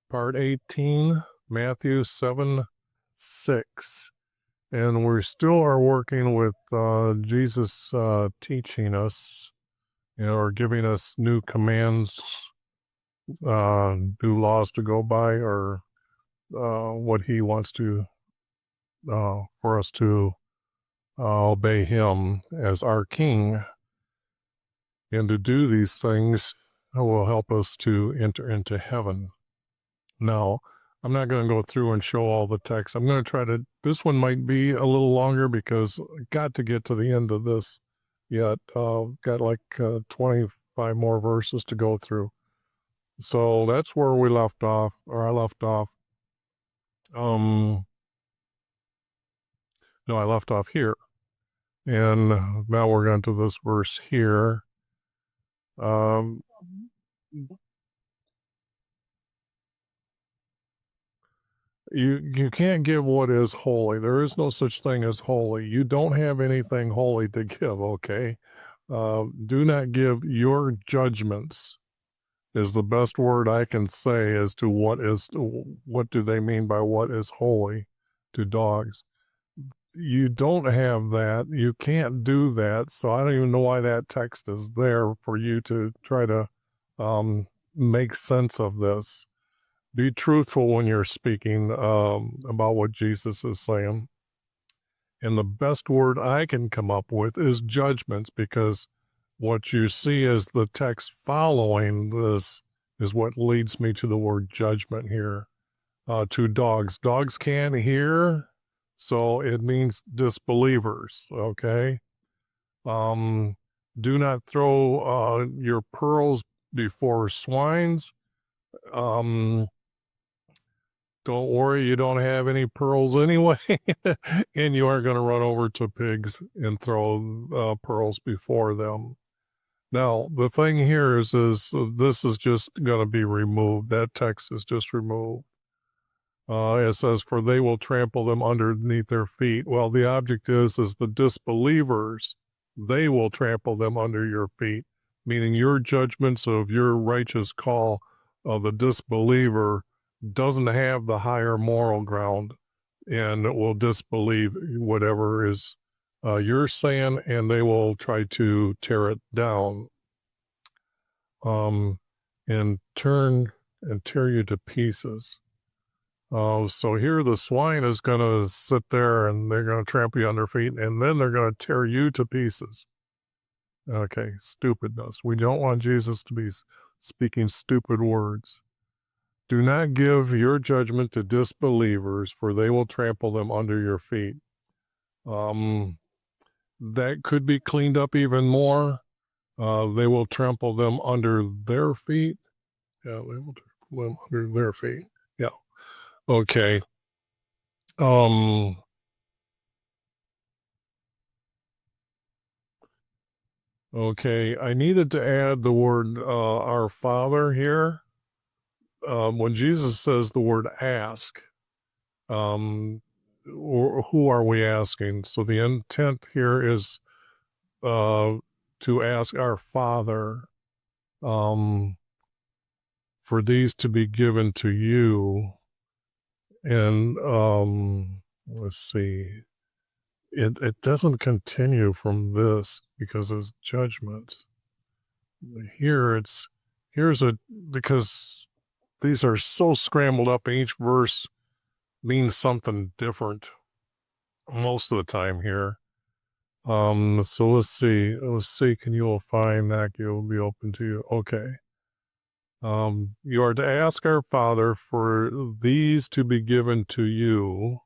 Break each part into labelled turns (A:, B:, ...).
A: part 18, Matthew 7:6. And we still are working with Jesus teaching us, or giving us new commands, new laws to go by, or what he wants to, for us to obey him as our king. And to do these things will help us to enter into heaven. Now, I'm not going to go through and show all the text. I'm going to try to, this one might be a little longer because I got to get to the end of this yet. Got like 25 more verses to go through. So that's where we left off, or I left off. No, I left off here. And now we're going to this verse here. You can't give what is holy. There is no such thing as holy. You don't have anything holy to give, okay? Do not give your judgments is the best word I can say as to what do they mean by what is holy to dogs. You don't have that. You can't do that. So I don't even know why that text is there for you to try to make sense of this. Be truthful when you're speaking about what Jesus is saying. And the best word I can come up with is judgments, because what you see as the text following this is what leads me to the word judgment here. To dogs. Dogs can't hear, so it means disbelievers, okay? Do not throw your pearls before swines. Don't worry, you don't have any pearls anyway, and you aren't going to run over to pigs and throw pearls before them. Now, the thing here is this is just going to be removed. That text is just removed. It says, for they will trample them underneath their feet. Well, the object is the disbelievers, they will trample them under your feet, meaning your judgments of your righteous call of the disbeliever doesn't have the higher moral ground and will disbelieve whatever is you're saying, and they will try to tear it down and tear you to pieces. So here the swine is going to sit there and they're going to trample you under feet, and then they're going to tear you to pieces. Okay, stupidness. We don't want Jesus to be speaking stupid words. Do not give your judgment to disbelievers, for they will trample them under your feet. That could be cleaned up even more. They will trample them under their feet. Yeah, they will trample them under their feet. Yeah. Okay. Okay, I needed to add the word our Father here. When Jesus says the word ask, or who are we asking? So the intent here is to ask our Father for these to be given to you. And let's see. It doesn't continue from this because it's judgment. Here because these are so scrambled up, and each verse means something different most of the time here. So let's see. And you will find that you will be open to you. Okay. You are to ask our Father for these to be given to you.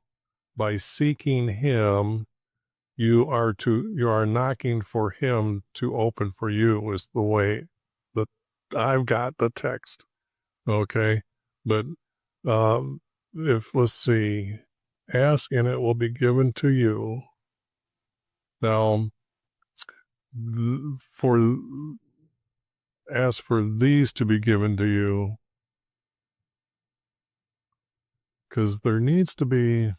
A: By seeking him, you are knocking for him to open for you, is the way that I've got the text. Okay. But let's see, ask and it will be given to you. Now, ask for these to be given to you, because there needs to be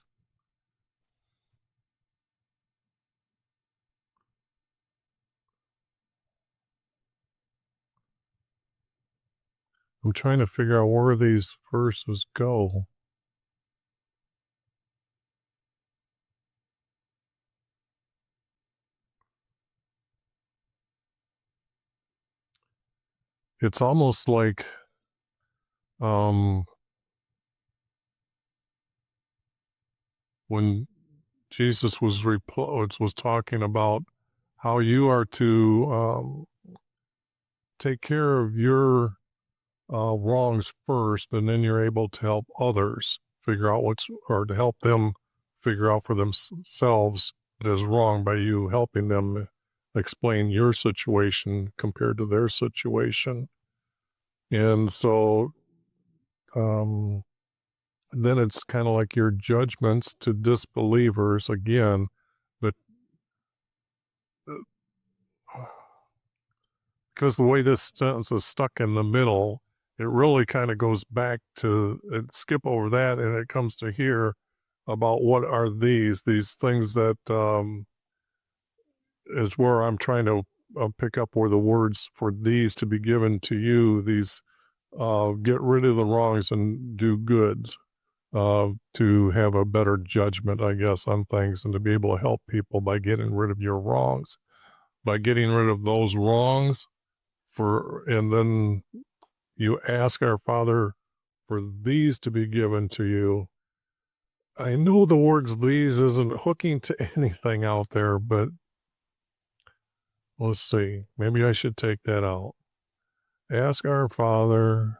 A: I'm trying to figure out where these verses go. It's almost like when Jesus was talking about how you are to take care of your wrongs first, and then you're able to help others figure out or to help them figure out for themselves what is wrong by you helping them explain your situation compared to their situation. And so then it's kind of like your judgments to disbelievers again, but because the way this sentence is stuck in the middle, it really kind of goes back to skip over that, and it comes to here about what are these things that is where I'm trying to pick up where the words for these to be given to you, these get rid of the wrongs and do goods, to have a better judgment, I guess, on things, and to be able to help people by getting rid of your wrongs, by getting rid of those wrongs and then you ask our Father for these to be given to you. I know the words these isn't hooking to anything out there, but let's see. Maybe I should take that out. Ask our Father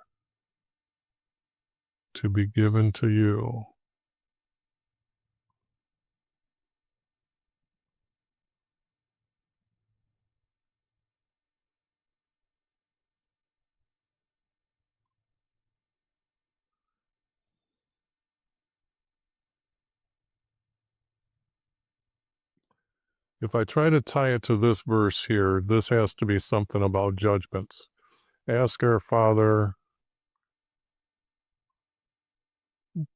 A: to be given to you. If I try to tie it to this verse here, this has to be something about judgments. Ask our Father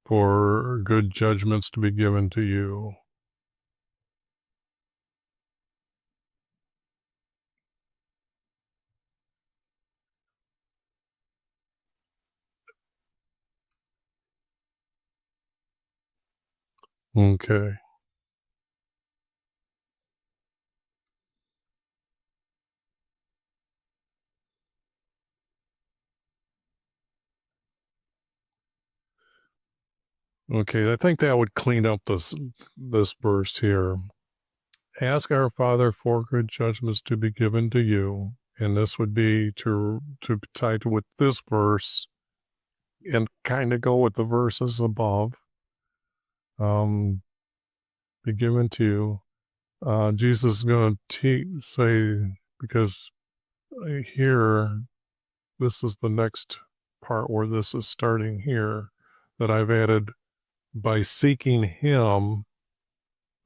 A: for good judgments to be given to you. Okay. Okay, I think that would clean up this verse here. Ask our Father for good judgments to be given to you, and this would be to tie with this verse and kind of go with the verses above. Be given to you. Jesus is going to say, because here, this is the next part where this is starting here, that I've added by seeking Him,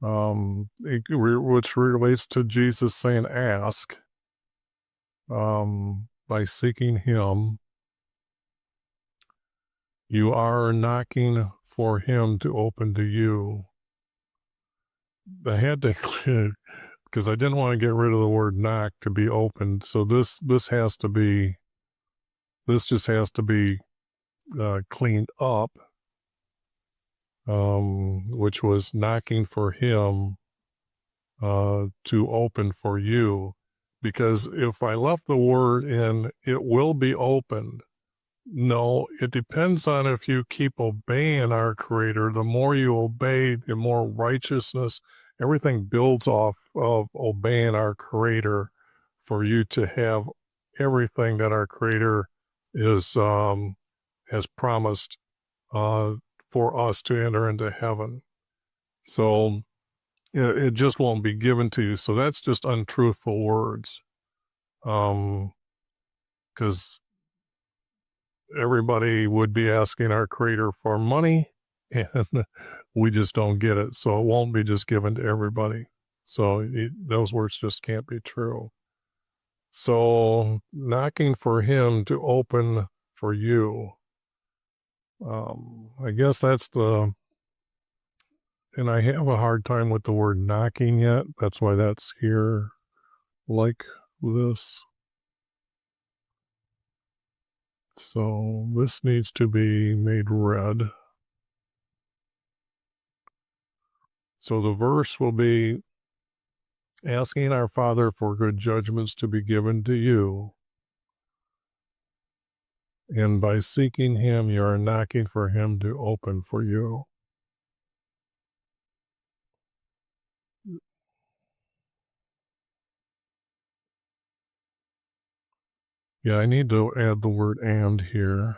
A: which relates to Jesus saying, ask, by seeking Him, you are knocking for Him to open to you. I had to, because I didn't want to get rid of the word knock to be opened. So this just has to be cleaned up, which was knocking for Him to open for you. Because if I left the word in, it will be opened. No, it depends on if you keep obeying our Creator. The more you obey, the more righteousness. Everything builds off of obeying our Creator for you to have everything that our Creator has promised for us to enter into heaven. So it just won't be given to you. So that's just untruthful words. Because everybody would be asking our Creator for money, and we just don't get it. So it won't be just given to everybody. So those words just can't be true. So knocking for Him to open for you. I guess that's and I have a hard time with the word knocking yet. That's why that's here like this. So this needs to be made red. So the verse will be asking our Father for good judgments to be given to you. And by seeking him, you are knocking for him to open for you. Yeah, I need to add the word and here.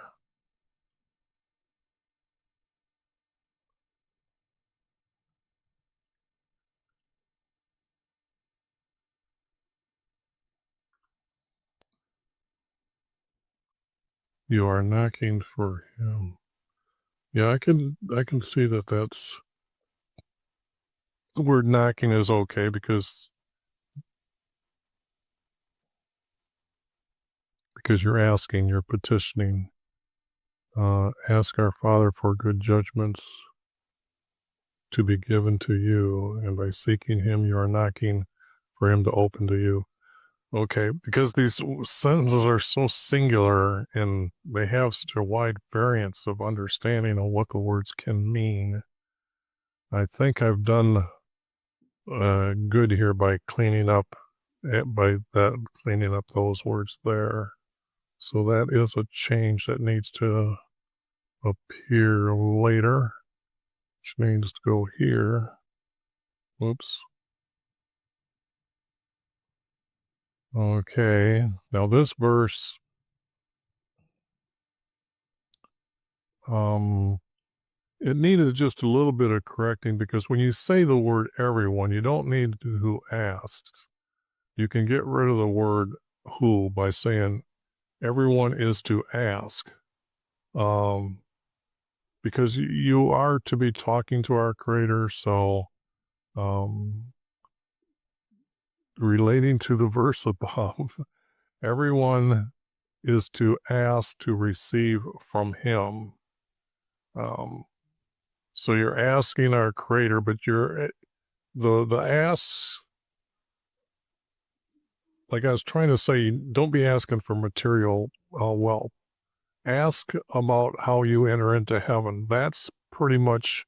A: You are knocking for him. Yeah, I can see that that's the word knocking is okay because you're asking, you're petitioning. Ask our Father for good judgments to be given to you, and by seeking him, you are knocking for him to open to you. Okay, because these sentences are so singular and they have such a wide variance of understanding of what the words can mean. I think I've done good here by cleaning up those words there. So that is a change that needs to appear later, which needs to go here. Whoops. Okay, now this verse, it needed just a little bit of correcting because when you say the word everyone, you don't need who asks. You can get rid of the word who by saying everyone is to ask. Because you are to be talking to our Creator, so relating to the verse above, everyone is to ask to receive from him. So you're asking our Creator, but you're the asks, like I was trying to say, don't be asking for material wealth. Ask about how you enter into heaven. That's pretty much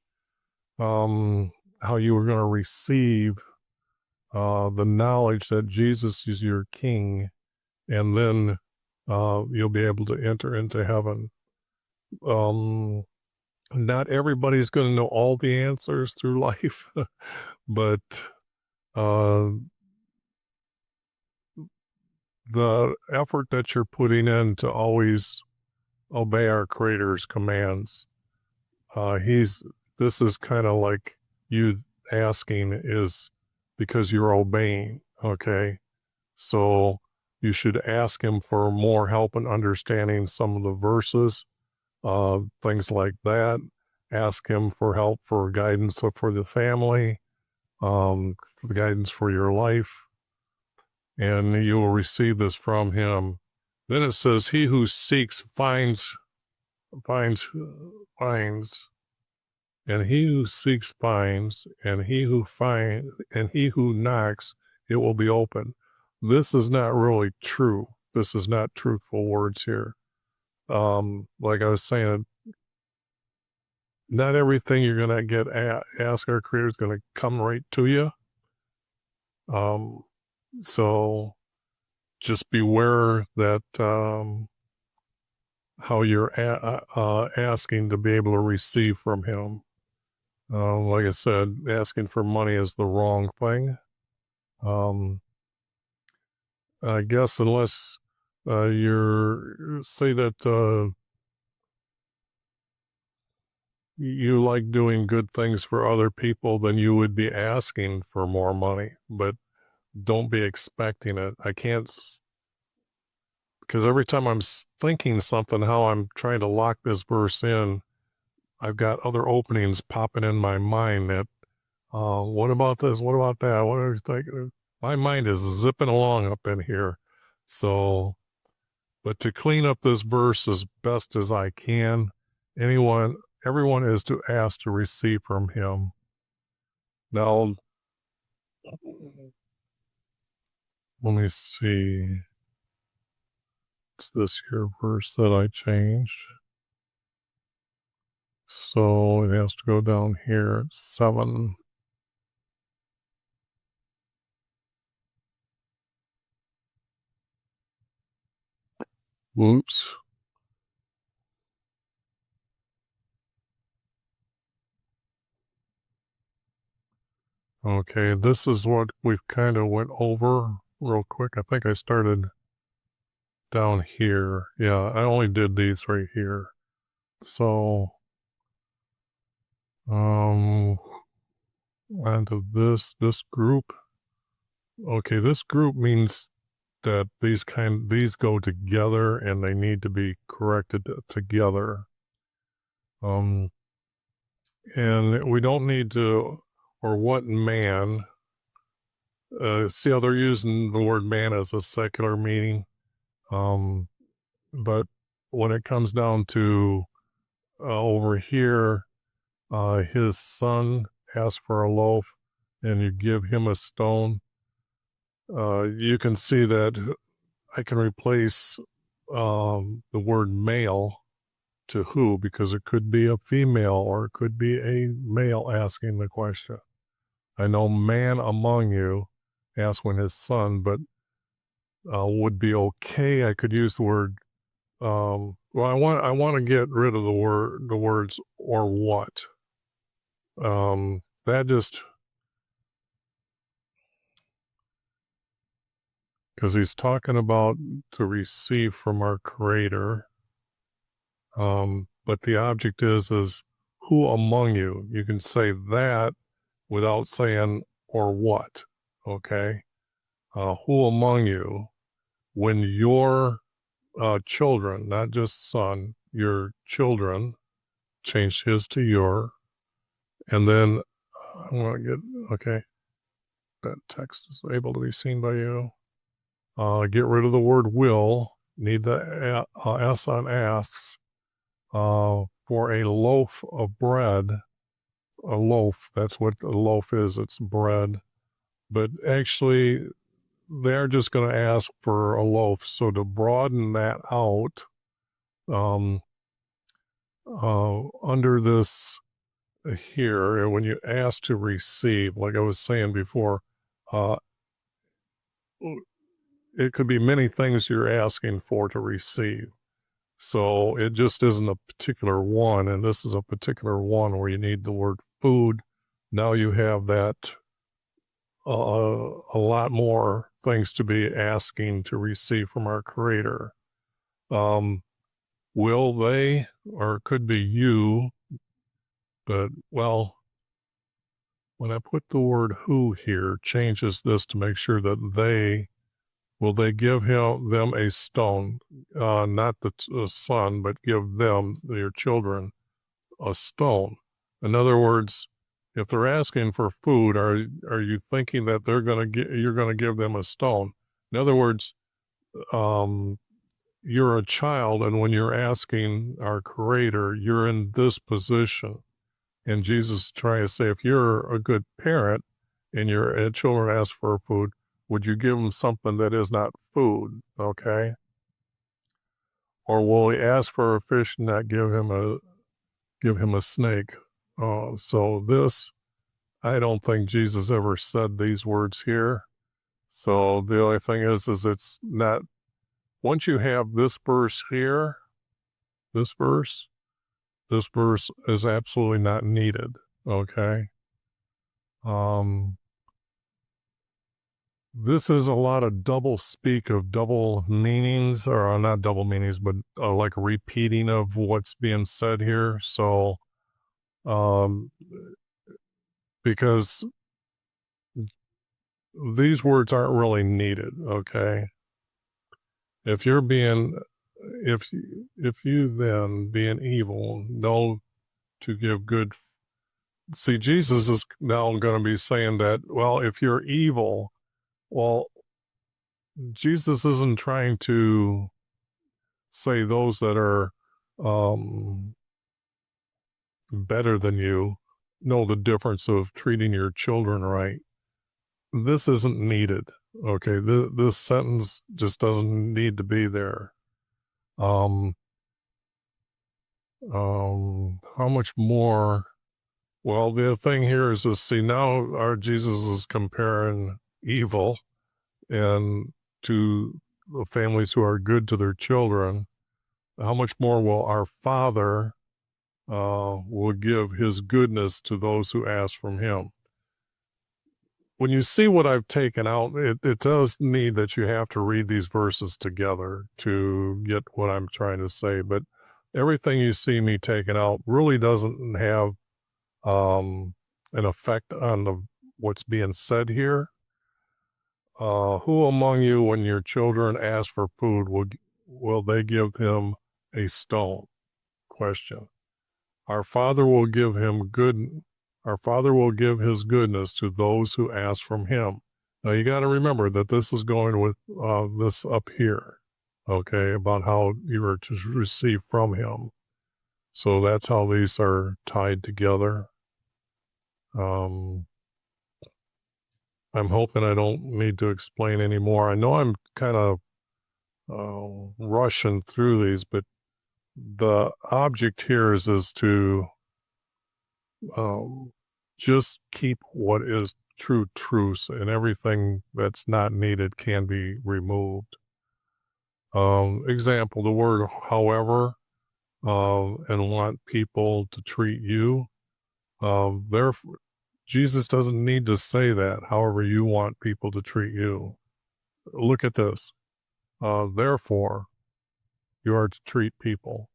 A: how you are going to receive the knowledge that Jesus is your King, and then you'll be able to enter into heaven. Not everybody's going to know all the answers through life, but the effort that you're putting in to always obey our Creator's commands, this is kind of like you asking is because you're obeying, okay? So you should ask him for more help in understanding some of the verses, things like that. Ask him for help for guidance for the family, for the guidance for your life, and you will receive this from him. Then it says, he who seeks finds, finds, finds, and he who seeks finds, and he who knocks, it will be open. This is not really true. This is not truthful words here. Like I was saying, not everything you're going to get ask our Creator is going to come right to you. So just beware that how you're asking to be able to receive from him. Like I said, asking for money is the wrong thing. I guess unless you're say that you like doing good things for other people, then you would be asking for more money, but don't be expecting it. I can't, because every time I'm thinking something, how I'm trying to lock this verse in, I've got other openings popping in my mind that, what about this? What about that? What are you thinking? My mind is zipping along up in here. So, but to clean up this verse as best as I can, everyone is to ask to receive from him. Now, let me see. It's this here verse that I changed. So it has to go down here at 7. Whoops. Okay, this is what we've kind of went over real quick. I think I started down here. Yeah, I only did these right here. So, onto this group. Okay, this group means that these go together and they need to be corrected together. And we don't need to, or what man, see how they're using the word man as a secular meaning. But when it comes down to over here, his son asks for a loaf and you give him a stone, you can see that I can replace the word male to who, because it could be a female or it could be a male asking the question. I know man among you asked when his son, but would be okay. I could use the word. Well, I want to get rid of the words or what. That just, because he's talking about to receive from our Creator. But the object is who among you. You can say that without saying or what. Okay. Who among you, when your children, not just son, your children, change his to your, and then I'm going to get, okay, that text is able to be seen by you. Get rid of the word will, need the S on asks, for a loaf of bread. A loaf, that's what a loaf is, it's bread. But actually, they're just going to ask for a loaf. So to broaden that out, under this here, when you ask to receive, like I was saying before, it could be many things you're asking for to receive. So it just isn't a particular one, and this is a particular one where you need the word food. Now you have that a lot more things to be asking to receive from our Creator. Will they, or it could be you, but well, when I put the word who here, changes this to make sure that will they give them a stone, not the son, but give them, their children, a stone. In other words, if they're asking for food, are you thinking that you're going to give them a stone? In other words, you're a child, and when you're asking our Creator, you're in this position. And Jesus is trying to say, if you're a good parent and your children ask for food, would you give them something that is not food? Okay. Or will he ask for a fish and not give him a snake? So this, I don't think Jesus ever said these words here. So the only thing is it's not, once you have this verse here, this verse is absolutely not needed. Okay. This is a lot of double speak of double meanings, or not double meanings, but like repeating of what's being said here. So, because these words aren't really needed. Okay. If you're being, if you then being evil know to give good, see, Jesus is now going to be saying that, well, if you're evil, well, Jesus isn't trying to say those that are better than you know the difference of treating your children right. This isn't needed. Okay, this sentence just doesn't need to be there. Um, how much more? Well, the thing here is to see now our Jesus is comparing evil and to the families who are good to their children. How much more will our Father will give his goodness to those who ask from him? When you see what I've taken out, it does need that you have to read these verses together to get what I'm trying to say. But everything you see me taking out really doesn't have an effect on what's being said here. Who among you, when your children ask for food, will they give him a stone? Question. Our Father will give him good. Our Father will give his goodness to those who ask from him. Now you got to remember that this is going with this up here, okay, about how you are to receive from him. So that's how these are tied together. I'm hoping I don't need to explain anymore. I know I'm kind of rushing through these, but the object here is to just keep what is true truths, and everything that's not needed can be removed. Example, the word however, and want people to treat you. Therefore, Jesus doesn't need to say that, however you want people to treat you. Look at this. Therefore, you are to treat people.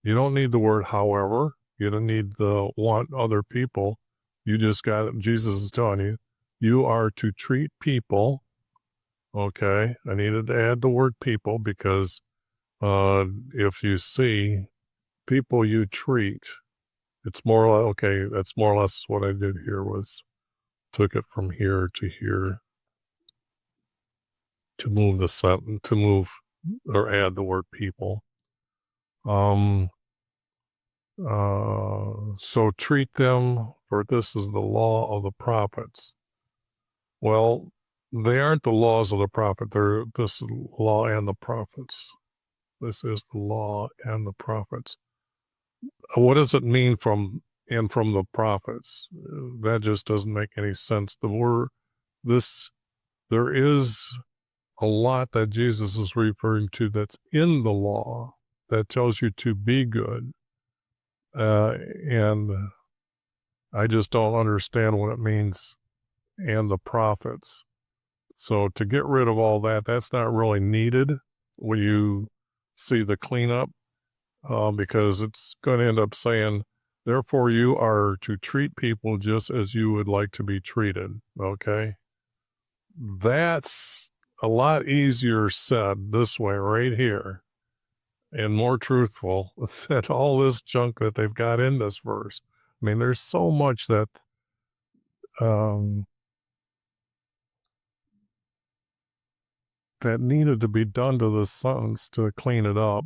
A: You don't need the word however. You don't need the want other people. You just got, Jesus is telling you, you are to treat people. Okay. I needed to add the word people because if you see people you treat, it's more like, okay, that's more or less what I did here was took it from here to move the sentence, to move or add the word people. So treat them, for this is the law of the prophets. Well, they aren't the laws of the prophet. They're this law and the prophets. This is the law and the prophets. What does it mean from and from the prophets? That just doesn't make any sense. There is a lot that Jesus is referring to that's in the law that tells you to be good. And I just don't understand what it means and the prophets. So to get rid of all that, that's not really needed when you see the cleanup, because it's going to end up saying, therefore you are to treat people just as you would like to be treated, okay? That's a lot easier said this way right here and more truthful than all this junk that they've got in this verse. I mean, there's so much that that needed to be done to this sentence to clean it up.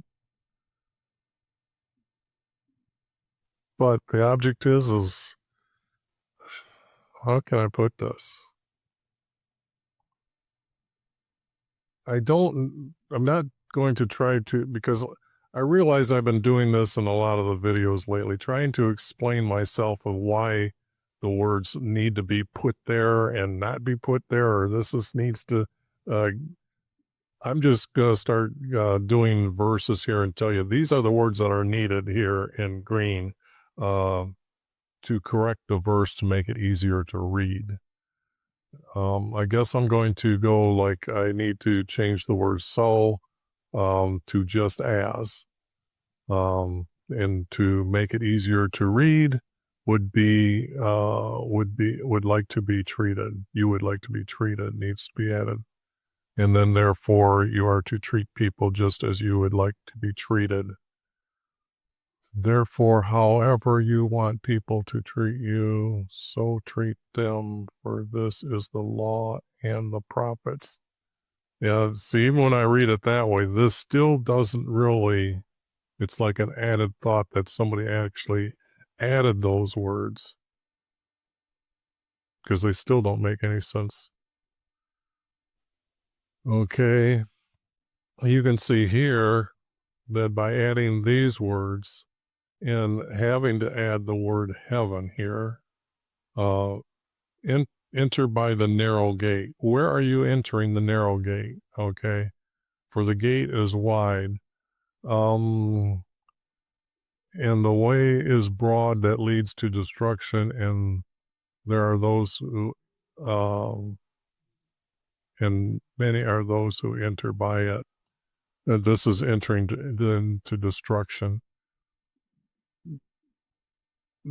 A: But the object is how can I put this? I'm not going to try to, because I realize I've been doing this in a lot of the videos lately, trying to explain myself of why the words need to be put there and not be put there, or needs to, I'm just going to start doing verses here and tell you, these are the words that are needed here in green to correct the verse to make it easier to read. I guess I'm going to go like I need to change the word so to just as. And to make it easier to read would like to be treated. You would like to be treated needs to be added. And then therefore you are to treat people just as you would like to be treated. Therefore, however you want people to treat you, so treat them, for this is the law and the prophets. Yeah, see, even when I read it that way, this still doesn't really, it's like an added thought that somebody actually added those words, because they still don't make any sense. Okay. you can see here that by adding these words and having to add the word heaven here, enter by the narrow gate. Where are you entering the narrow gate? Okay. For the gate is wide. And the way is broad that leads to destruction, and there are those who, and many are those who enter by it. This is entering into destruction.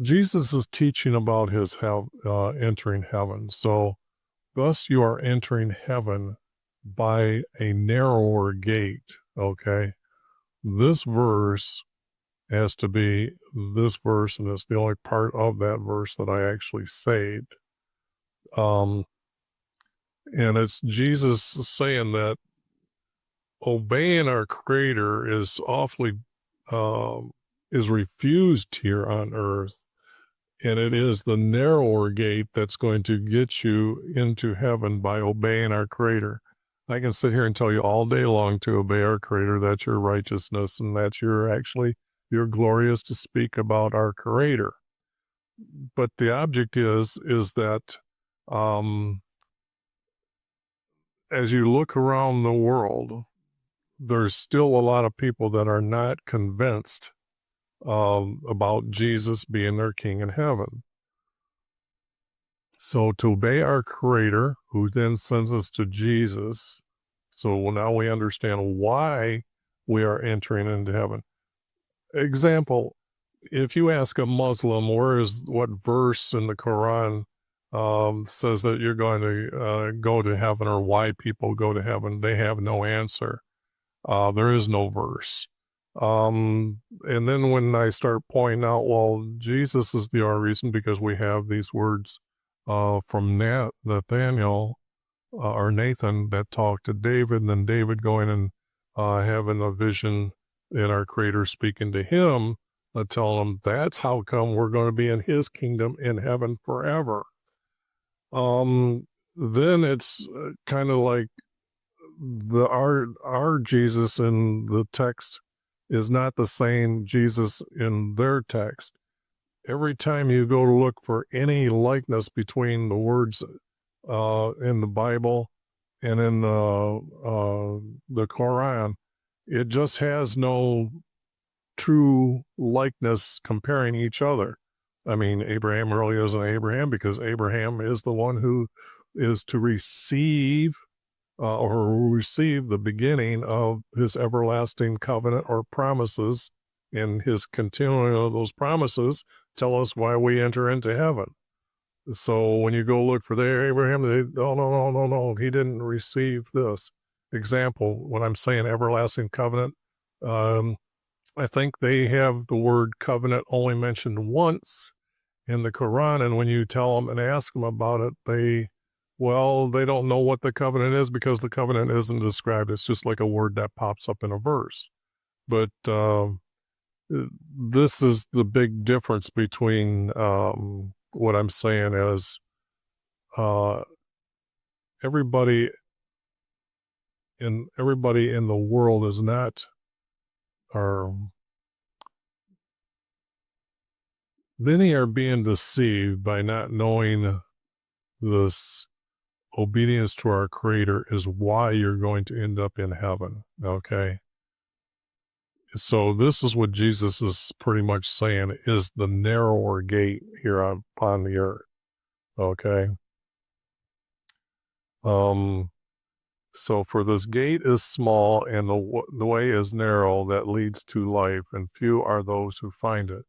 A: Jesus is teaching about his entering heaven. So, thus you are entering heaven by a narrower gate. Okay, this verse has to be this verse, and it's the only part of that verse that I actually saved. And it's Jesus saying that obeying our Creator is awfully is refused here on earth, and it is the narrower gate that's going to get you into heaven by obeying our Creator. I can sit here and tell you all day long to obey our Creator. That's your righteousness, and that's you're glorious to speak about our Creator. But the object is that as you look around the world, there's still a lot of people that are not convinced about Jesus being their King in heaven. So to obey our Creator, who then sends us to Jesus, so now we understand why we are entering into heaven. Example, if you ask a Muslim, what verse in the Quran says that you're going to go to heaven, or why people go to heaven, they have no answer. There is no verse. And then when I start pointing out, well, Jesus is the only reason, because we have these words from Nathaniel or Nathan that talked to David, and then David going and having a vision and our Creator speaking to him, telling him that's how come we're going to be in his kingdom in heaven forever. Then it's kind of like our Jesus in the text is not the same Jesus in their text. Every time you go to look for any likeness between the words in the Bible and in the Quran, it just has no true likeness comparing each other. I mean, Abraham really isn't Abraham, because Abraham is the one who is to receive the beginning of his everlasting covenant or promises, and his continuing of those promises tell us why we enter into heaven. So when you go look for there, Abraham, no, he didn't receive this. Example, when I'm saying everlasting covenant, I think they have the word covenant only mentioned once in the Quran, and when you tell them and ask them about it, they don't know what the covenant is, because the covenant isn't described. It's just like a word that pops up in a verse. But this is the big difference between what I'm saying is everybody in the world is not, or many are being deceived by not knowing this obedience to our Creator is why you're going to end up in heaven. Okay. So this is what Jesus is pretty much saying is the narrower gate here upon the earth. Okay. So for this gate is small, and the way is narrow that leads to life, and few are those who find it.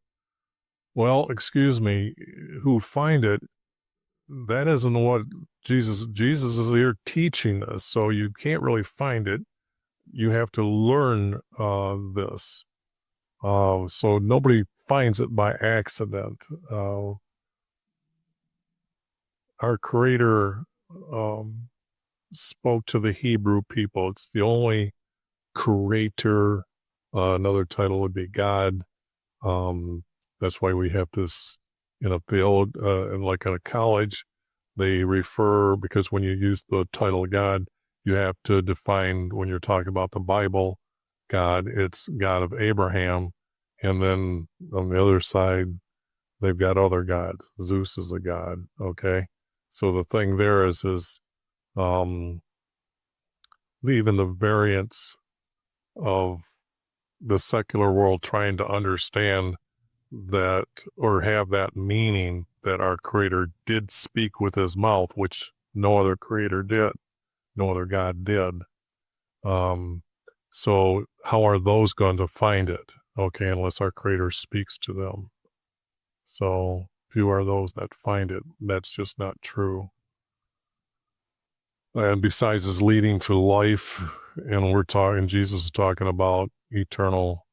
A: Well, excuse me, who find it, that isn't what Jesus is here teaching us. So you can't really find it. You have to learn this. So nobody finds it by accident. Our Creator spoke to the Hebrew people. It's the only creator. Another title would be God. That's why we have this in a field, like in a college, they refer, because when you use the title God, You have to define, when you're talking about the Bible, God, it's God of Abraham. And then on the other side, they've got other gods. Zeus is a god, okay? So the thing there is um, even the variance of the secular world trying to understand that or have that meaning that our Creator did speak with his mouth, which no other creator did, no other God did. So how are those going to find it? Okay, unless our Creator speaks to them. So few are those that find it. That's just not true. And besides, is leading to life, and Jesus is talking about eternal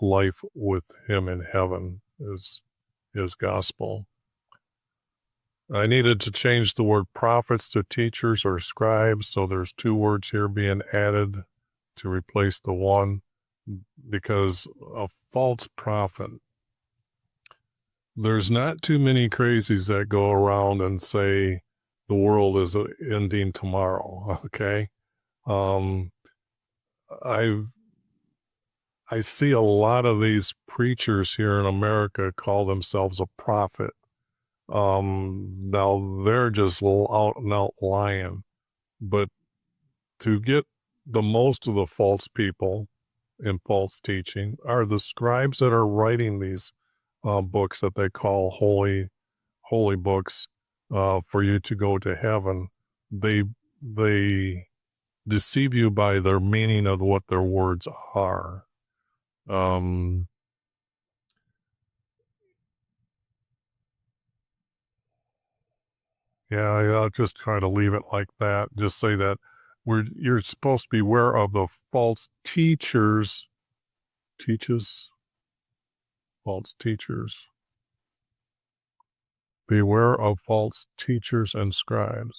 A: life with him in heaven is his gospel. I needed to change the word prophets to teachers or scribes, so there's two words here being added to replace the one, because a false prophet, there's not too many crazies that go around and say the world is ending tomorrow, okay? I see a lot of these preachers here in America call themselves a prophet. Now they're just out and out lying, but to get the most of the false people in false teaching are the scribes that are writing these books that they call holy books for you to go to heaven. They deceive you by their meaning of what their words are. Yeah, I'll just try to leave it like that. Just say that you're supposed to be aware of the false teachers, false teachers. Beware of false teachers and scribes.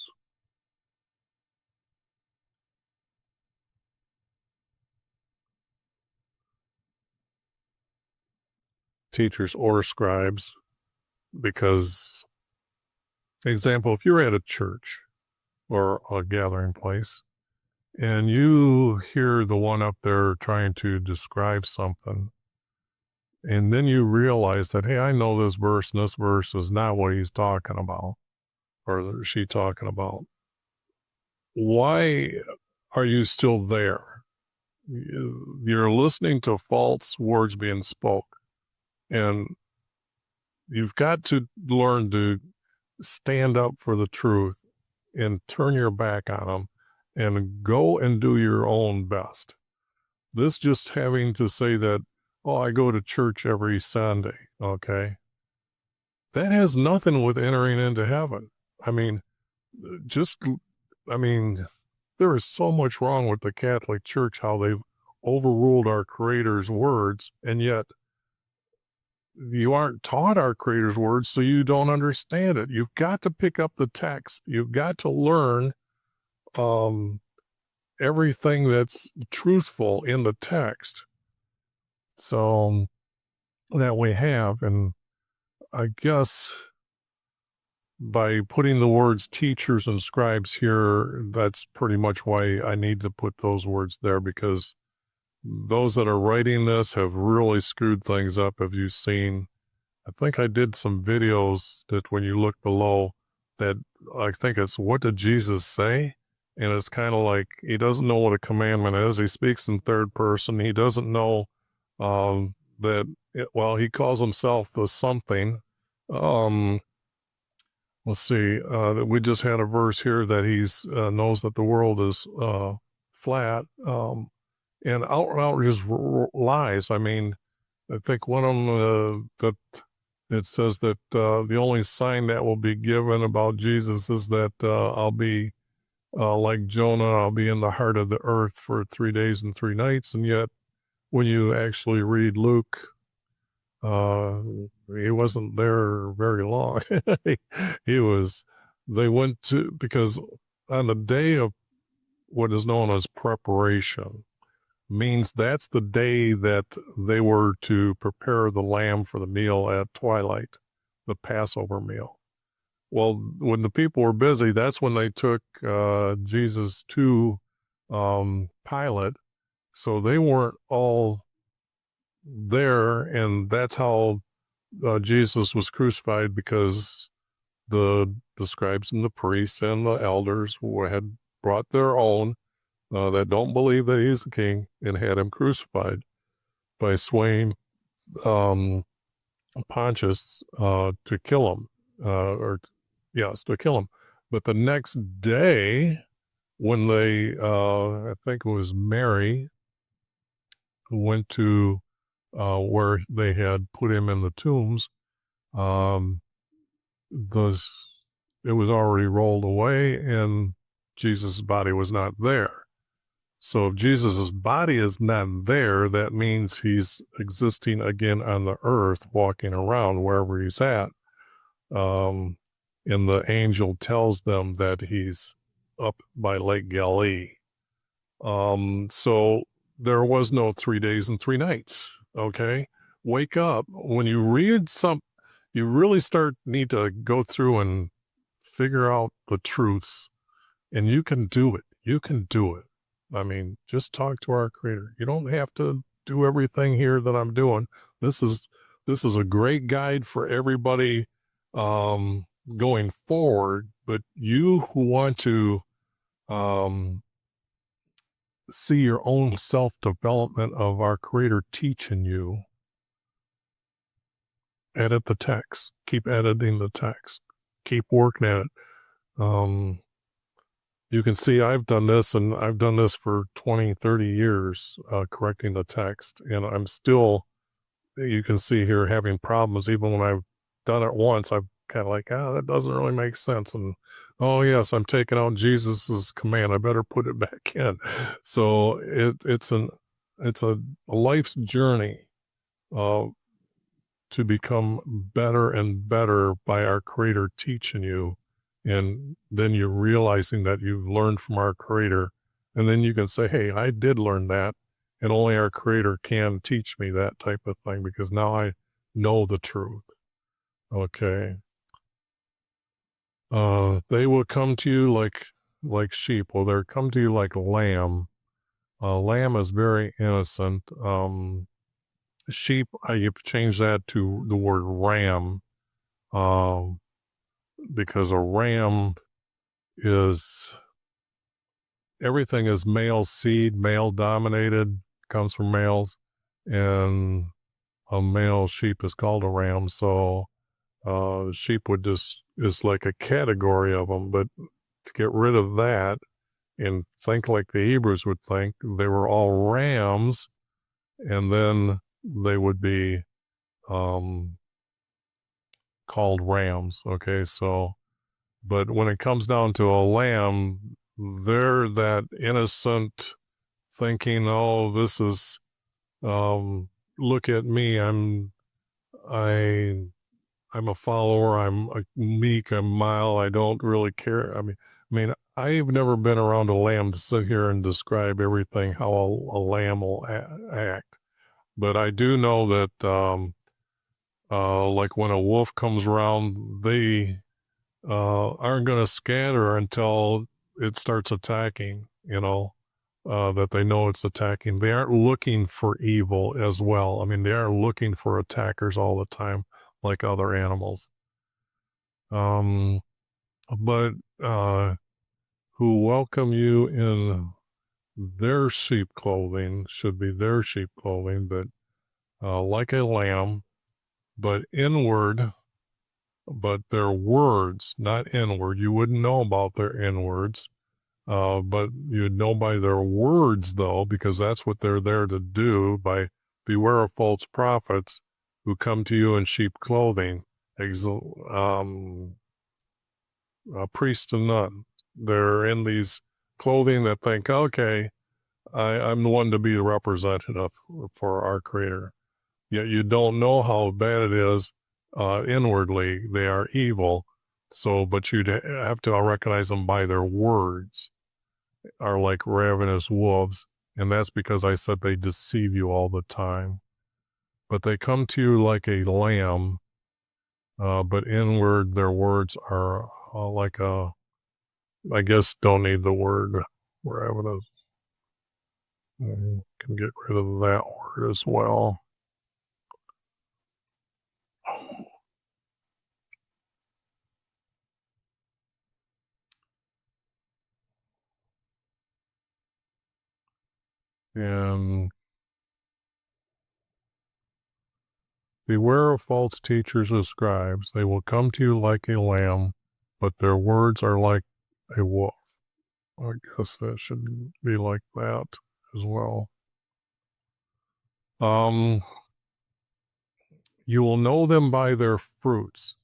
A: Teachers or scribes, because, example, if you're at a church or a gathering place and you hear the one up there trying to describe something, and then you realize that, hey, I know this verse, and this verse is not what he's talking about, or she talking about. Why are you still there? You're listening to false words being spoke, and you've got to learn to stand up for the truth and turn your back on them and go and do your own best. This just having to say that, oh, I go to church every Sunday, okay? That has nothing with entering into heaven. I mean, there is so much wrong with the Catholic Church, how they've overruled our Creator's words, and yet you aren't taught our Creator's words, so you don't understand it. You've got to pick up the text. You've got to learn everything that's truthful in the text. So that we have, and I guess by putting the words teachers and scribes here, that's pretty much why I need to put those words there, because those that are writing this have really screwed things up. Have you seen? I think I did some videos that when you look below, that I think it's what did Jesus say? And it's kind of like he doesn't know what a commandment is. He speaks in third person. He doesn't know he calls himself the something. Let's see. We just had a verse here that he's knows that the world is flat, and out just lies. I mean, I think one of them that it says that the only sign that will be given about Jesus is that I'll be like Jonah. I'll be in the heart of the earth for 3 days and 3 nights, and yet when you actually read Luke, he wasn't there very long. They went to, because on the day of what is known as preparation, means that's the day that they were to prepare the lamb for the meal at twilight, the Passover meal. Well, when the people were busy, that's when they took Jesus to Pilate. So they weren't all there, and that's how Jesus was crucified, because the scribes and the priests and the elders had brought their own that don't believe that he's the king, and had him crucified by swaying Pontius to kill him, or yes, to kill him. But the next day, when they, I think it was Mary, who went to where they had put him in the tombs, um, those it was already rolled away, and Jesus' body was not there. So if Jesus' body is not there, that means he's existing again on the earth, walking around wherever he's at. And the angel tells them that he's up by Lake Galilee. So there was no 3 days and 3 nights. Okay. Wake up. When you read you really need to go through and figure out the truths, and you can do it. You can do it. I mean, just talk to our creator. You don't have to do everything here that I'm doing. This is a great guide for everybody going forward, but you who want to see your own self-development of our creator teaching you, edit the text. Keep editing the text. Keep working at it. You can see I've done this, and I've done this for 20, 30 years, correcting the text, and I'm still, you can see here, having problems. Even when I've done it once, I'm kind of like, that doesn't really make sense. And, oh yes, I'm taking out Jesus's command. I better put it back in. So it's a life's journey to become better and better by our creator teaching you. And then you're realizing that you've learned from our creator. And then you can say, hey, I did learn that. And only our creator can teach me that type of thing, because now I know the truth. Okay. They will come to you like sheep. Well, they'll come to you like lamb. Lamb is very innocent. Sheep, you've changed that to the word ram. Because a ram is, everything is male seed, male dominated, comes from males, and a male sheep is called a ram. So sheep is like a category of them. But to get rid of that and think like the Hebrews would think, they were all rams, and then they would be called rams. Okay, so, but when it comes down to a lamb, they're that innocent thinking, oh, this is, look at me, I'm a follower, I'm meek, I'm mild, I don't really care. I mean, I've never been around a lamb to sit here and describe everything how a lamb will act. But I do know that, like when a wolf comes around, they aren't going to scatter until it starts attacking, that they know it's attacking. They aren't looking for evil as well. I mean, they are looking for attackers all the time, like other animals. But who welcome you in their sheep clothing, should be their sheep clothing, but like a lamb, but inward, but their words, not inward. You wouldn't know about their inwards, but you'd know by their words, though, because that's what they're there to do. By beware of false prophets who come to you in sheep clothing, priest and nun. They're in these clothing that think, okay, I'm the one to be the representative for our creator. Yet you don't know how bad it is inwardly. They are evil. So, but you'd have to recognize them by their words, are like ravenous wolves. And that's because I said they deceive you all the time. But they come to you like a lamb, but inward their words are like a, I guess don't need the word wherever it is. Can get rid of that word as well. And beware of false teachers and scribes. They will come to you like a lamb, but their words are like a wolf. I guess that should be like that as well. You will know them by their fruits.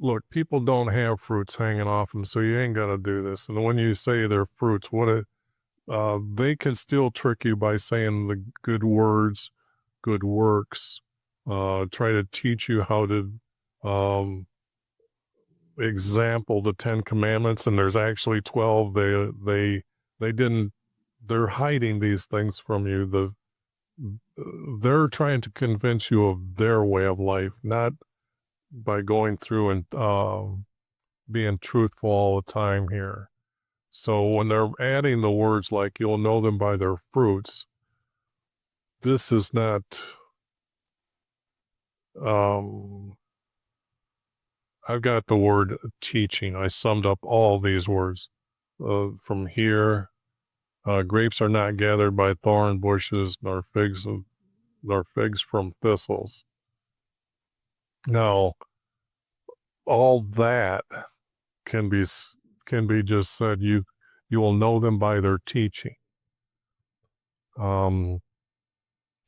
A: Look, people don't have fruits hanging off them, so you ain't got to do this. And when you say their fruits, they can still trick you by saying the good words, good works, try to teach you how to example the 10 Commandments, and there's actually 12. They didn't. They're hiding these things from you. They're trying to convince you of their way of life, not by going through and being truthful all the time here. So when they're adding the words like you'll know them by their fruits, this is not. I've got the word teaching. I summed up all these words from here. Grapes are not gathered by thorn bushes, nor figs from thistles. Now, all that can be just said. You will know them by their teaching.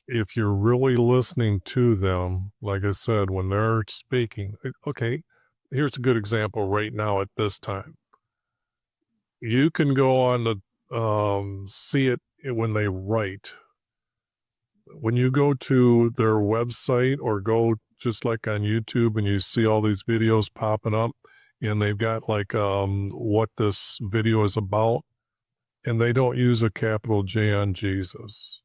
A: If you're really listening to them, like I said, when they're speaking, okay, here's a good example right now at this time. You can go on the see it when they write. When you go to their website or go just like on YouTube and you see all these videos popping up and they've got like what this video is about, and they don't use a capital J on Jesus.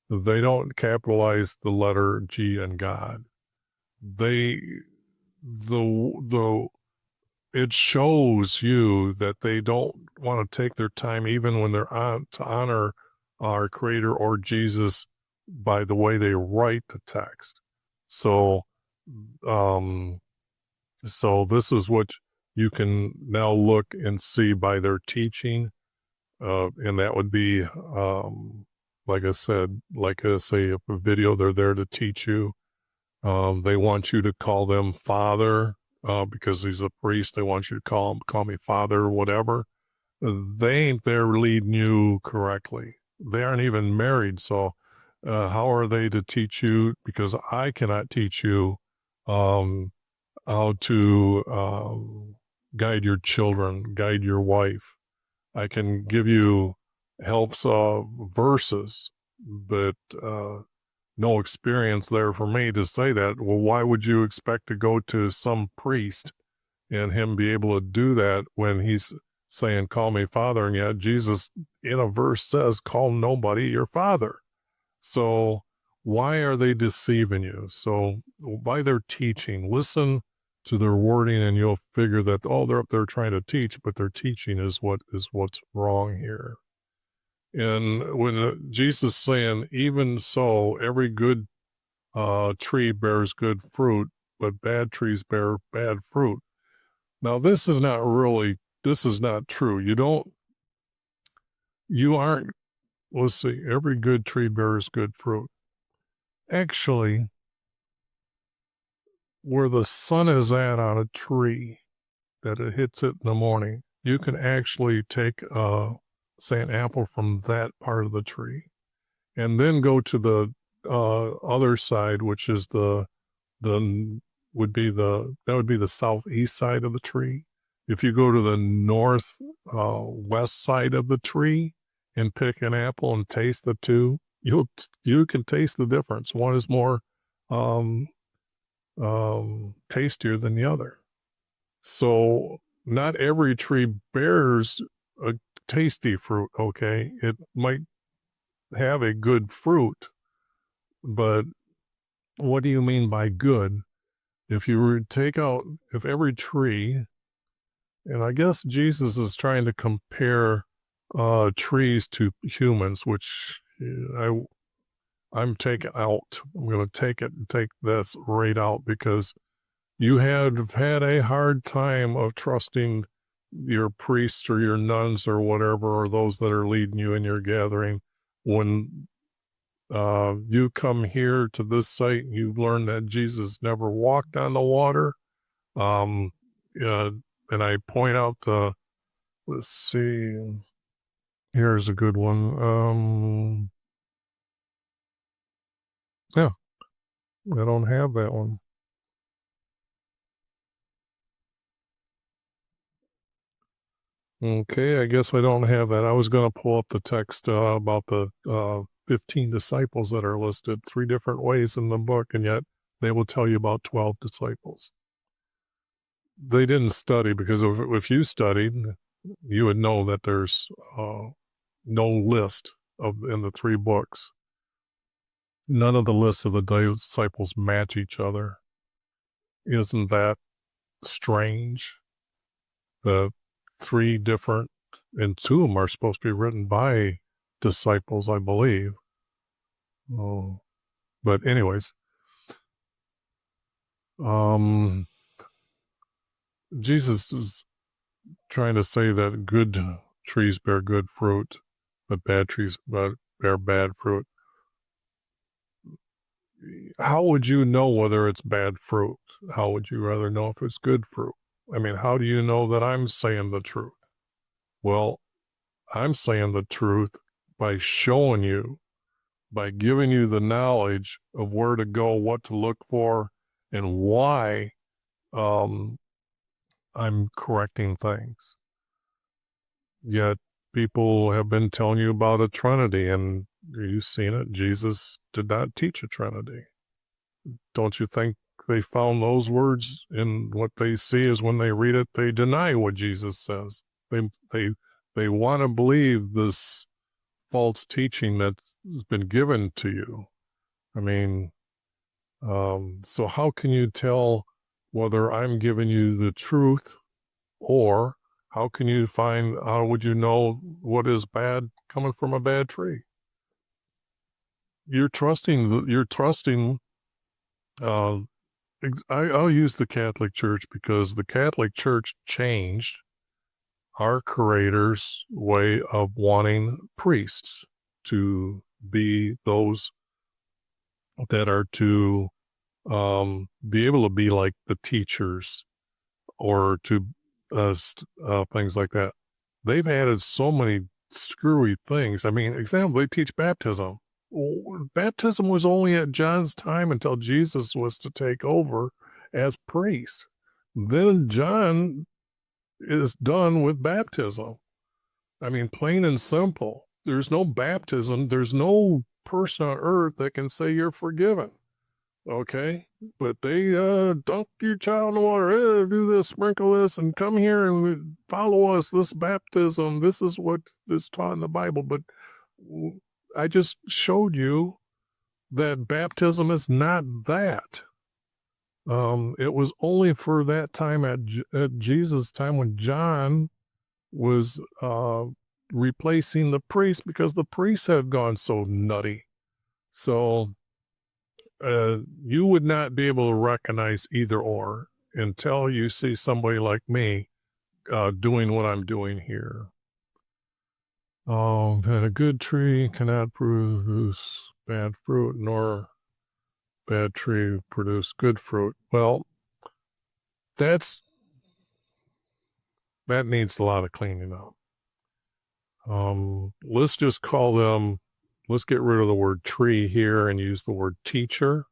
A: They don't capitalize the letter G in God. The it shows you that they don't want to take their time, even when they're on to honor our Creator or Jesus by the way they write the text. So, so this is what you can now look and see by their teaching, and that would be, like I said, like I say, if a video, they're there to teach you. They want you to call them Father because he's a priest. They want you to call me Father or whatever. They ain't there leading you correctly. They aren't even married, so how are they to teach you? Because I cannot teach you um, how to guide your children, guide your wife. I can give you helps verses, but no experience there for me to say that. Well, why would you expect to go to some priest and him be able to do that when he's saying, call me Father? And yet Jesus in a verse says, call nobody your father. So why are they deceiving you? So by their teaching, listen to their wording and you'll figure that, oh, they're up there trying to teach, but their teaching is what's wrong here. And when Jesus is saying, even so, every good tree bears good fruit, but bad trees bear bad fruit. Now, this is not true. You aren't, let's see, every good tree bears good fruit. Actually, where the sun is at on a tree, that it hits it in the morning, you can actually take, say, an apple from that part of the tree and then go to the other side, which is the that would be the southeast side of the tree. If you go to the north west side of the tree and pick an apple and taste the two, you can taste the difference. One is more um, tastier than the other. So not every tree bears a tasty fruit. Okay, it might have a good fruit, but what do you mean by good? if you were to take out, if every tree, and I guess Jesus is trying to compare trees to humans, which I'm taking out. I'm going to take this right out because you have had a hard time of trusting your priests or your nuns or whatever, or those that are leading you in your gathering. When you come here to this site, you learn that Jesus never walked on the water. Um, and I point out let's see, here's a good one. Yeah, I don't have that one. Okay, I guess I don't have that. I was going to pull up the text about the 15 disciples that are listed 3 different ways in the book, and yet they will tell you about 12 disciples. They didn't study, because if you studied, you would know that there's no list in the 3 books. None of the lists of the disciples match each other. Isn't that strange? The 3 different, and 2 of them are supposed to be written by disciples, I believe. Oh, but anyways, Jesus is trying to say that good trees bear good fruit, but bad trees bear bad fruit. How would you know whether it's bad fruit? How would you rather know if it's good fruit? I mean, how do you know that I'm saying the truth? Well, I'm saying the truth by showing you, by giving you the knowledge of where to go, what to look for, and why I'm correcting things. Yet people have been telling you about a Trinity, and you've seen it. Jesus did not teach a Trinity. Don't you think they found those words in what they see is when they read it, they deny what Jesus says. They want to believe this false teaching that's been given to you. I mean, so how can you tell whether I'm giving you the truth, or how would you know what is bad coming from a bad tree? You're trusting, I'll use the Catholic Church because the Catholic Church changed our Creator's way of wanting priests to be those that are to be able to be like the teachers, or to things like that. They've added so many screwy things. I mean, example, they teach baptism. Baptism was only at John's time until Jesus was to take over as priest. Then John is done with baptism. I mean, plain and simple. There's no baptism. There's no person on earth that can say you're forgiven. Okay, but they dunk your child in the water, do this, sprinkle this, and come here and follow us. This baptism, this is what is taught in the Bible. But I just showed you that baptism is not that. It was only for that time at Jesus' time, when John was replacing the priest, because the priests had gone so nutty. So you would not be able to recognize either or until you see somebody like me doing what I'm doing here. That a good tree cannot produce bad fruit, nor bad tree produce good fruit. Well, that needs a lot of cleaning up. Let's just call them, let's get rid of the word tree here and use the word teacher,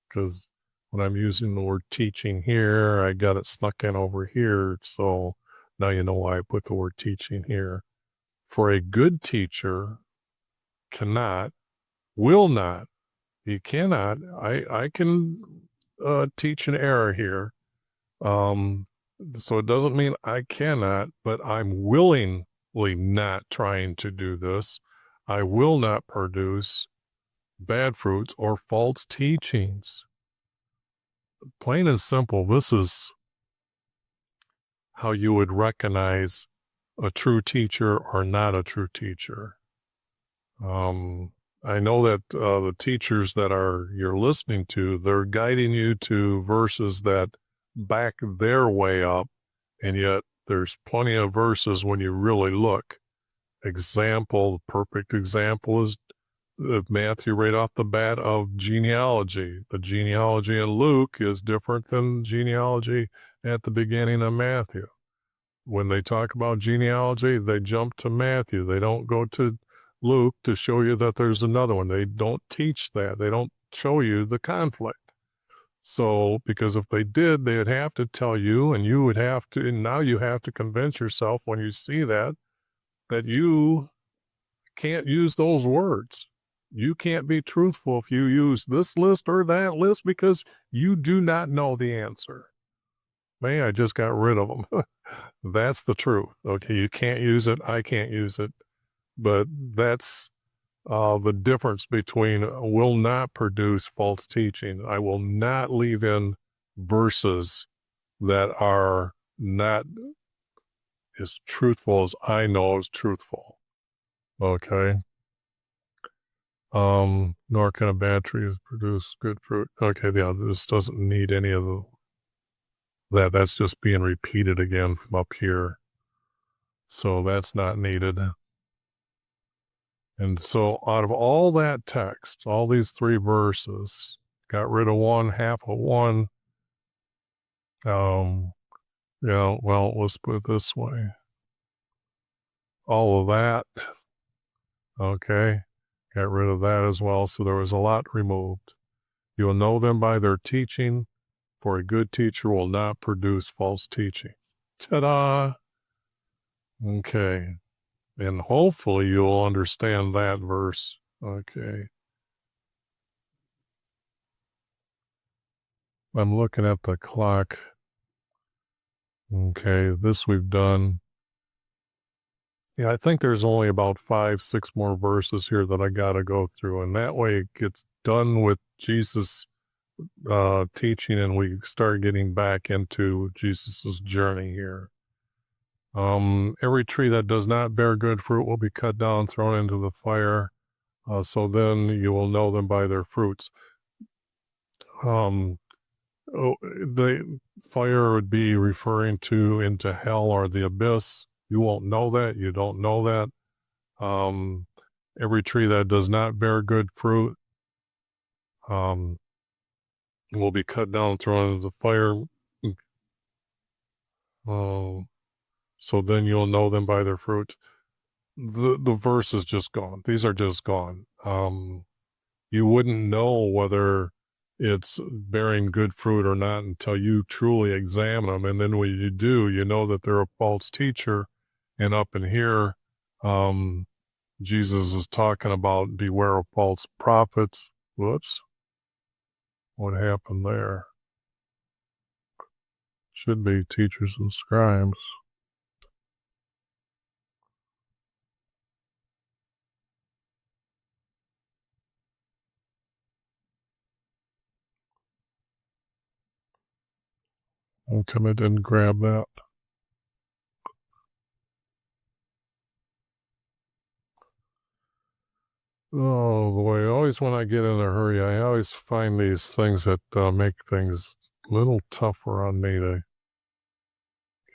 A: because when I'm using the word teaching here, I got it snuck in over here. So now you know why I put the word teaching here. For a good teacher will not, he cannot, I can teach an error here. So it doesn't mean I cannot, but I'm willingly not trying to do this. I will not produce bad fruits or false teachings. plain and simple, this is how you would recognize a true teacher or not a true teacher. I know that the teachers that you're listening to, they're guiding you to verses that back their way up, and yet there's plenty of verses when you really look. Perfect example is Matthew right off the bat of genealogy. The genealogy in Luke is different than genealogy at the beginning of Matthew. When they talk about genealogy, they jump to Matthew. They don't go to Luke to show you that there's another one. They don't teach that. They don't show you the conflict. So, because if they did, they'd have to tell you, and you would have to, and now you have to convince yourself when you see that you can't use those words. You can't be truthful if you use this list or that list because you do not know the answer. Man, I just got rid of them. That's the truth. Okay, you can't use it. I can't use it. But that's the difference between will not produce false teaching. I will not leave in verses that are not as truthful as I know is truthful. Okay. Nor can a bad tree produce good fruit. Okay, yeah, this doesn't need any of that. That's just being repeated again from up here. So that's not needed. And so out of all that text, all these 3 verses, got rid of one, half of one. Yeah, well, let's put it this way. All of that, okay, got rid of that as well. So there was a lot removed. You will know them by their teaching, for a good teacher will not produce false teaching. Ta-da! Okay. And hopefully you'll understand that verse. Okay. I'm looking at the clock. Okay, this we've done. Yeah, I think there's only about 5, 6 more verses here that I got to go through. And that way it gets done with Jesus' teaching and we start getting back into Jesus's journey here. Every tree that does not bear good fruit will be cut down, thrown into the fire. So then you will know them by their fruits. The fire would be referring to into hell or the abyss. You won't know that. You don't know that. Every tree that does not bear good fruit will be cut down, thrown into the fire. So then you'll know them by their fruit. The verse is just gone. These are just gone. You wouldn't know whether it's bearing good fruit or not until you truly examine them. And then when you do, you know that they're a false teacher. And up in here, Jesus is talking about beware of false prophets. Whoops. What happened there? Should be teachers and scribes. I'll come in and grab that. Oh boy, always when I get in a hurry, I always find these things that make things a little tougher on me to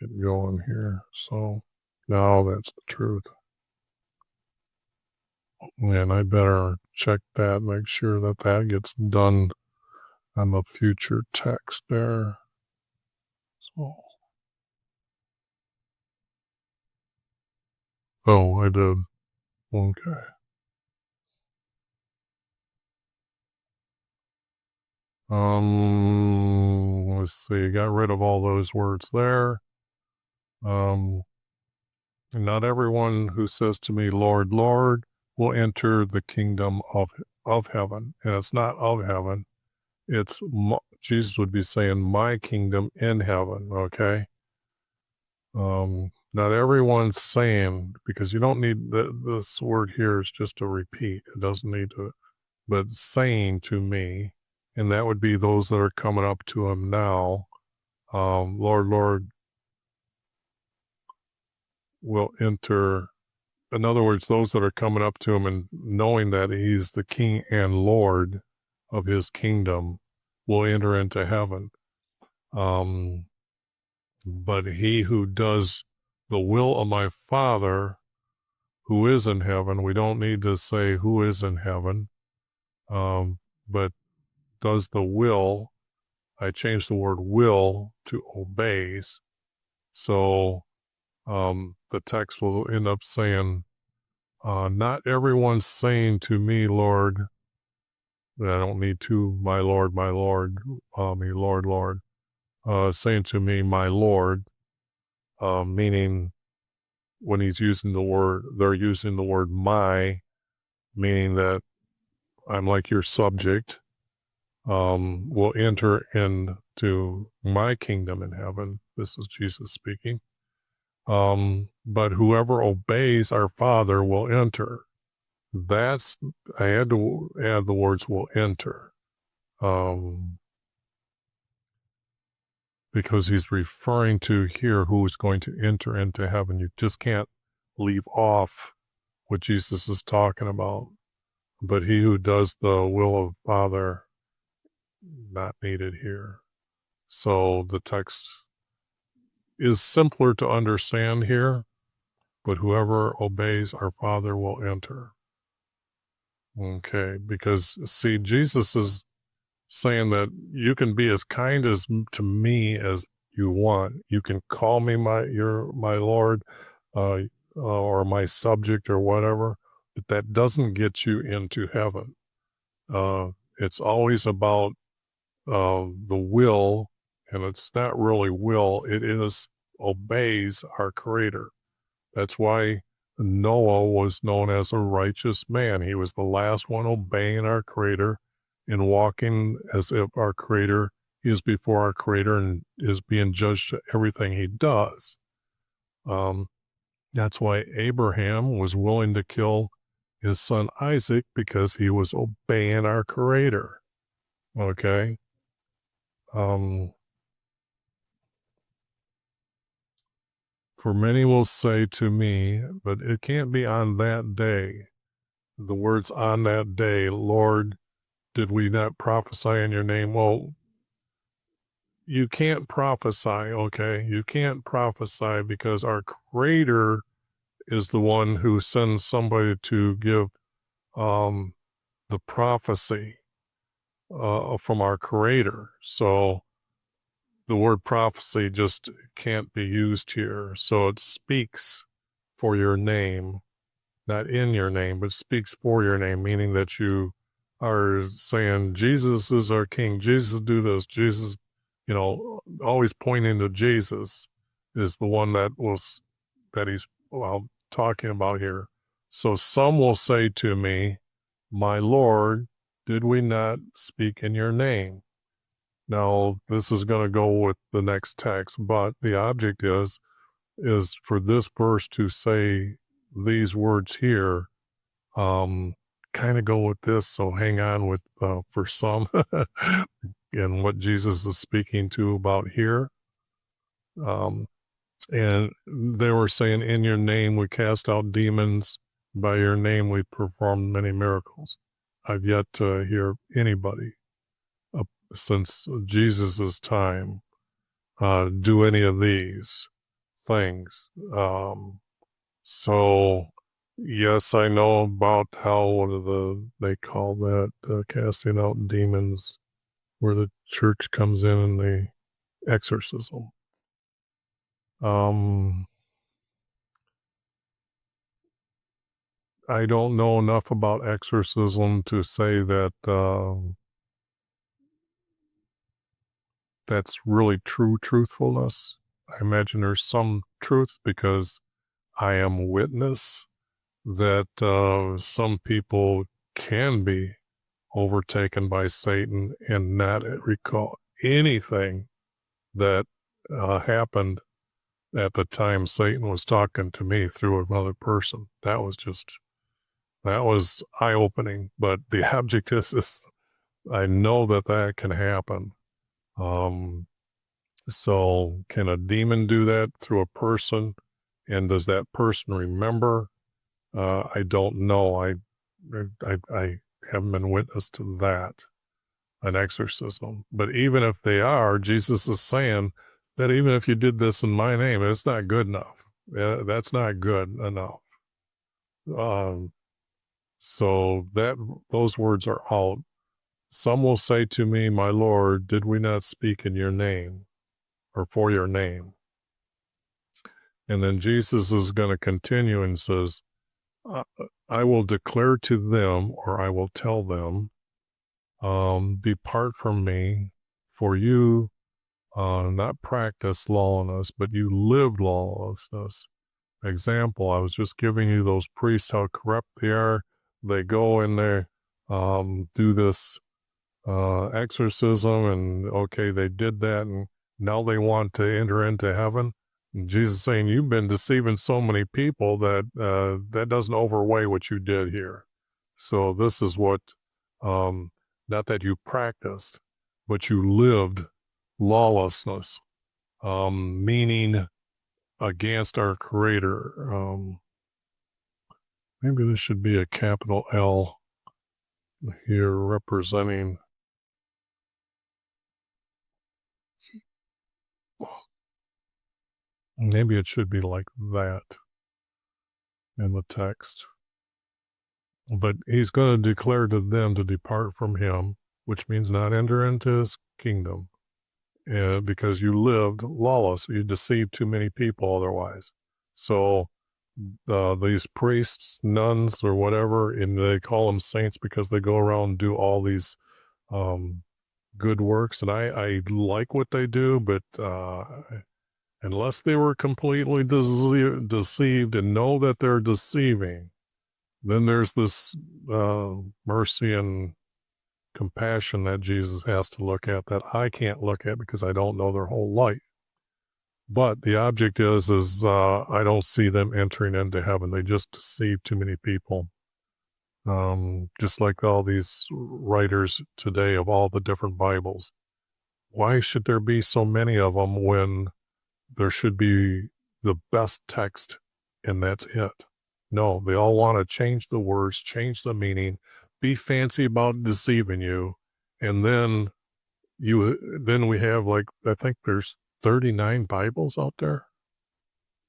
A: get going here. So now that's the truth. And I better check that, make sure that that gets done on the future text there. So, oh, I did. Okay. Let's see. Got rid of all those words there. Not everyone who says to me, Lord, Lord, will enter the kingdom of heaven. And it's not of heaven. It's Jesus would be saying my kingdom in heaven. Okay. Not everyone's saying, because you don't need this word here is just a repeat. It doesn't need to, but saying to me. and that would be those that are coming up to him now. Lord, Lord, will enter. In other words, those that are coming up to him and knowing that he's the King and Lord of his kingdom will enter into heaven. But he who does the will of my Father who is in heaven, we don't need to say who is in heaven, but does the will. I changed the word will to obeys. So the text will end up saying, not everyone's saying to me, Lord, that I don't need to, my Lord, me, Lord, Lord, saying to me, my Lord, meaning when he's using the word, they're using the word my, meaning that I'm like your subject, will enter into my kingdom in heaven. This is Jesus speaking. But whoever obeys our Father will enter. I had to add the words will enter. Because he's referring to here who is going to enter into heaven. You just can't leave off what Jesus is talking about. But he who does the will of Father, not needed here. So the text is simpler to understand here, but whoever obeys our Father will enter. Okay, because see, Jesus is saying that you can be as kind as to me as you want. You can call me my Lord, or my subject or whatever, but that doesn't get you into heaven. It's always about the will, and it's not really will. It is obeys our Creator. That's why Noah was known as a righteous man. He was the last one obeying our Creator and walking as if our Creator is before our Creator and is being judged to everything he does. That's why Abraham was willing to kill his son Isaac, because he was obeying our Creator. Okay? For many will say to me, but it can't be on that day. The words on that day, Lord, did we not prophesy in your name? Well, you can't prophesy, okay? You can't prophesy because our Creator is the one who sends somebody to give the prophecy from our Creator. So the word prophecy just can't be used here. So it speaks for your name, not in your name, but speaks for your name, meaning that you are saying, Jesus is our King, Jesus do this, Jesus, always pointing to Jesus is the one that he's talking about here. So some will say to me, my Lord, did we not speak in your name? Now, this is going to go with the next text, but the object is for this verse to say these words here, kind of go with this. So hang on with, for some, and what Jesus is speaking to about here. And they were saying, in your name we cast out demons, by your name we performed many miracles. I've yet to hear anybody since Jesus's time do any of these things. So yes, I know about how they call that casting out demons, where the church comes in and they exorcism. I don't know enough about exorcism to say that that's really true truthfulness. I imagine there's some truth, because I am witness that some people can be overtaken by Satan and not recall anything that happened at the time Satan was talking to me through another person. That was eye-opening. But the object is I know that that can happen. So can a demon do that through a person? And does that person remember? I don't know. I haven't been witness to that, an exorcism. But even if they are, Jesus is saying that even if you did this in my name, it's not good enough. That's not good enough. Um, so that those words are out. Some will say to me, my Lord, did we not speak in your name or for your name? And then Jesus is going to continue and says, I will declare to them, or I will tell them, depart from me, for you not practice lawlessness, but you lived lawlessness. Example, I was just giving you those priests, how corrupt they are. They go in there, do this exorcism, and okay, they did that, and now they want to enter into heaven. And Jesus is saying, you've been deceiving so many people that that doesn't overweigh what you did here. So this is what, not that you practiced, but you lived lawlessness, meaning against our Creator. Maybe this should be a capital L here representing. Maybe it should be like that in the text. But he's going to declare to them to depart from him, which means not enter into his kingdom, because you lived lawless. You deceived too many people otherwise. So these priests, nuns, or whatever, and they call them saints because they go around and do all these good works. And I like what they do, but unless they were completely deceived and know that they're deceiving, then there's this mercy and compassion that Jesus has to look at that I can't look at because I don't know their whole life. But the object is I don't see them entering into heaven. They just deceive too many people. Just like all these writers today of all the different Bibles. Why should there be so many of them when there should be the best text and that's it? No, they all want to change the words, change the meaning, be fancy about deceiving you, and then we have, like, I think there's 39 Bibles out there,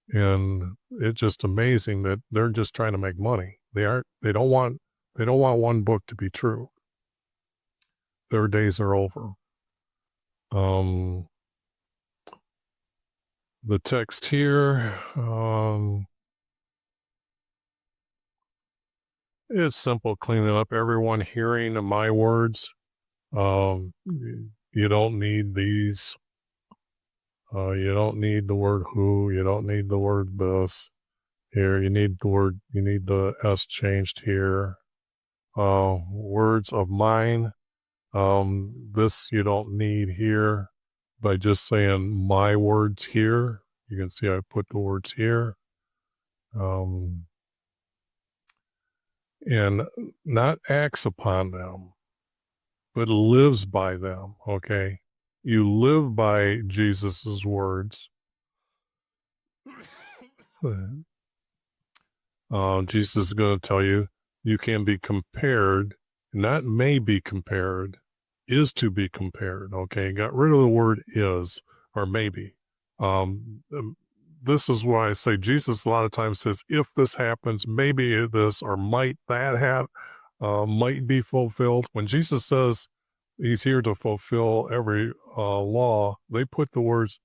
A: and it's just amazing that they're just trying to make money. They don't want one book to be true. Their days are over. The text here, it's simple, cleaning up everyone hearing my words. You don't need these. You don't need the word who. You don't need the word this. Here, you need the S changed here. Words of mine. This you don't need here. By just saying my words here, you can see I put the words here. And not acts upon them, but lives by them, okay? You live by Jesus's words. Jesus is going to tell you, you can be compared, not may be compared, is to be compared, okay? Got rid of the word is or maybe. This is why I say Jesus a lot of times says, if this happens, maybe this or might that have, might be fulfilled. When Jesus says he's here to fulfill every law, they put the words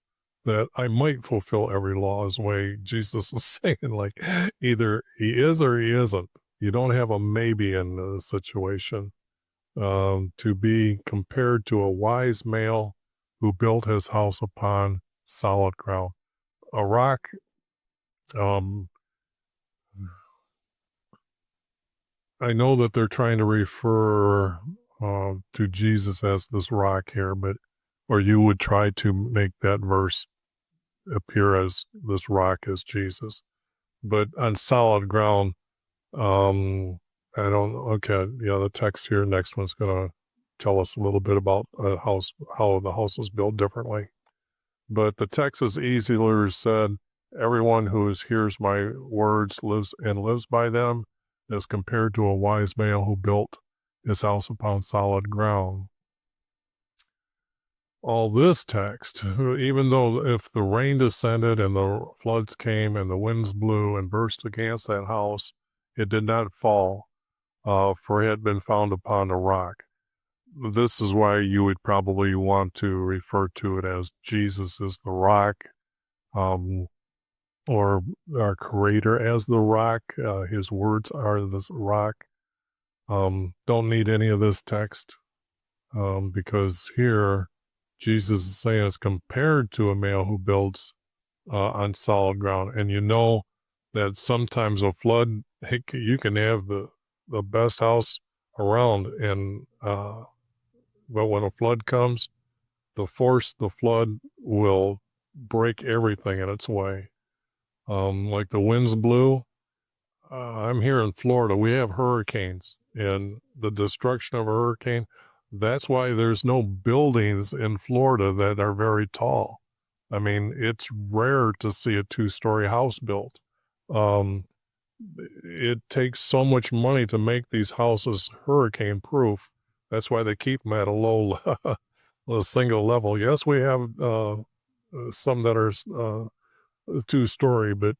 A: that I might fulfill every law is the way Jesus is saying, like, either he is or he isn't. You don't have a maybe in the situation. To be compared to a wise male who built his house upon solid ground. A rock, I know that they're trying to refer to Jesus as this rock here, but, or you would try to make that verse appear as this rock as Jesus. But on solid ground, I don't, okay, yeah, the text here, next one's going to tell us a little bit about a house, how the house was built differently. But the Texas Easy Leaders said, everyone who hears my words lives by them is compared to a wise man who built his house upon solid ground. All this text, even though if the rain descended and the floods came and the winds blew and burst against that house, it did not fall, for it had been found upon a rock. This is why you would probably want to refer to it as Jesus is the rock, or our Creator as the rock. His words are the rock. Don't need any of this text, because here Jesus is saying it's compared to a man who builds on solid ground. And you know that sometimes a flood, you can have the best house around, and but when a flood comes, the flood will break everything in its way. Like the winds blew. I'm here in Florida. We have hurricanes, and the destruction of a hurricane, that's why there's no buildings in Florida that are very tall. I mean, it's rare to see a 2-story house built. It takes so much money to make these houses hurricane proof. That's why they keep them at a low, a single level. Yes, we have some that are 2-story, but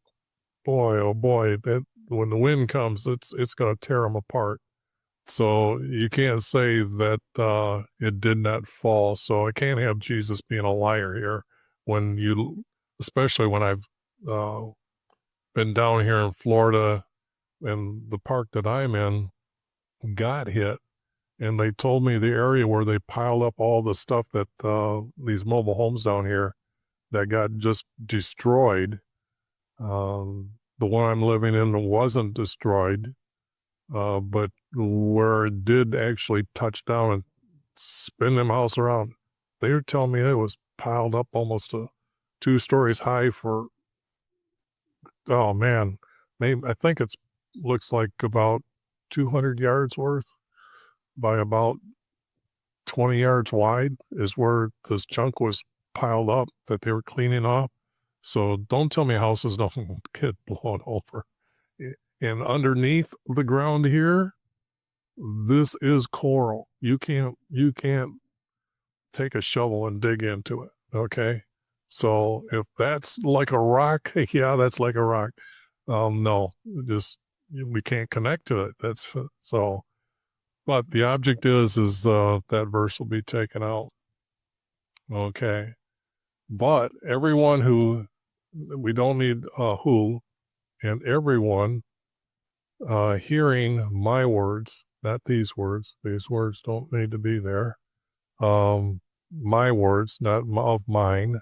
A: boy, oh boy, that when the wind comes, it's going to tear them apart. So you can't say that it did not fall. So I can't have Jesus being a liar here. Especially when I've been down here in Florida, and the park that I'm in got hit, and they told me the area where they piled up all the stuff that these mobile homes down here that got just destroyed. The one I'm living in wasn't destroyed, but where it did actually touch down and spin them house around, they were telling me it was piled up almost 2 stories high for, oh man, maybe, I think it's looks like about 200 yards worth by about 20 yards wide is where this chunk was piled up that they were cleaning off. So don't tell me houses don't get blown over. And underneath the ground here, this is coral. You can't take a shovel and dig into it. Okay. So if that's like a rock, yeah, that's like a rock. No, just we can't connect to it. That's so. But the object is that verse will be taken out. Okay. But everyone who, we don't need who, and everyone hearing my words, not these words don't need to be there. My words, not of mine,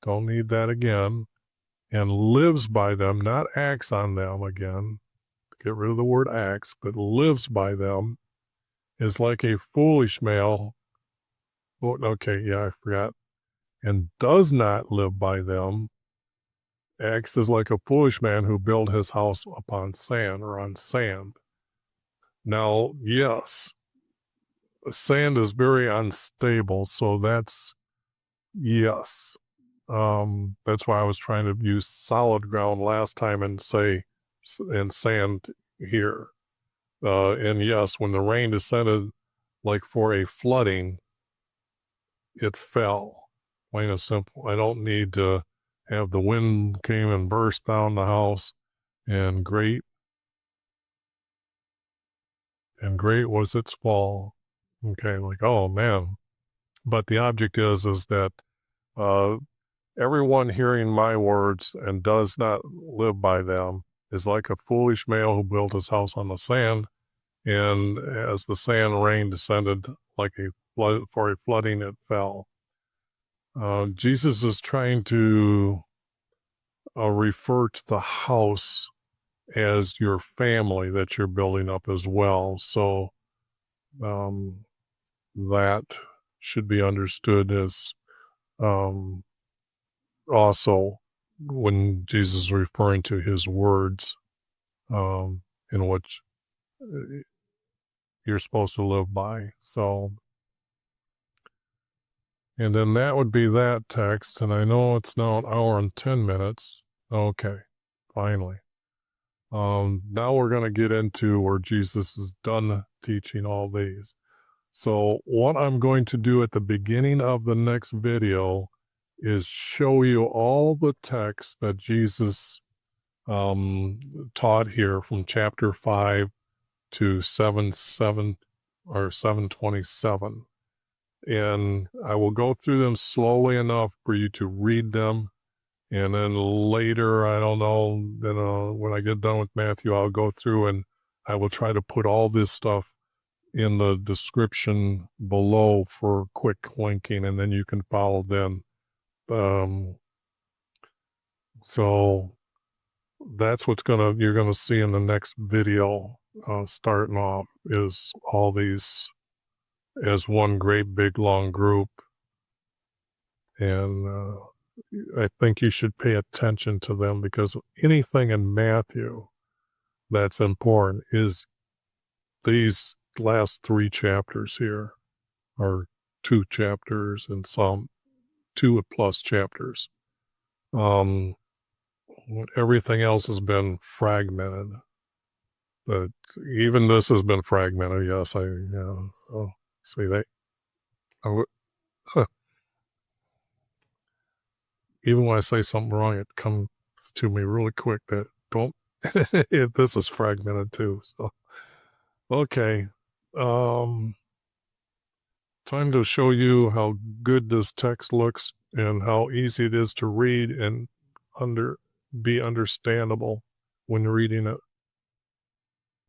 A: don't need that again, and lives by them, not acts on them again. Get rid of the word acts, but lives by them, is like a foolish male. Oh, okay, yeah, I forgot. And does not live by them, acts is like a foolish man who built his house upon sand or on sand. Now, yes, sand is very unstable, so that's, yes. That's why I was trying to use solid ground last time and say, and sand here. And yes, when the rain descended, like for a flooding, it fell, plain and simple. I don't need to have the wind came and burst down the house, and great was its fall. Okay, like, oh man. But the object is that everyone hearing my words and does not live by them is like a foolish male who built his house on the sand, and as the sand rain descended like a flood, for a flooding, it fell. Jesus is trying to refer to the house as your family that you're building up as well. So that should be understood as also when Jesus is referring to his words, in which you're supposed to live by. So And then that would be that text. And I know it's now an hour and 10 minutes. Okay, finally. Now we're going to get into where Jesus is done teaching all these. So what I'm going to do at the beginning of the next video is show you all the texts that Jesus taught here from chapter 5 to 7:7 or 7:27. And I will go through them slowly enough for you to read them. And then later, I don't know, when I get done with Matthew, I'll go through and I will try to put all this stuff in the description below for quick linking, and then you can follow them. So that's what's you're gonna see in the next video, starting off, is all these as one great big long group. And I think you should pay attention to them, because anything in Matthew that's important is these last 3 chapters here, or 2 chapters and some 2 plus chapters. Everything else has been fragmented, but even this has been fragmented. Yes, so see, even when I say something wrong, it comes to me really quick that don't, this is fragmented too. So, okay. Time to show you how good this text looks and how easy it is to read and be understandable when reading it.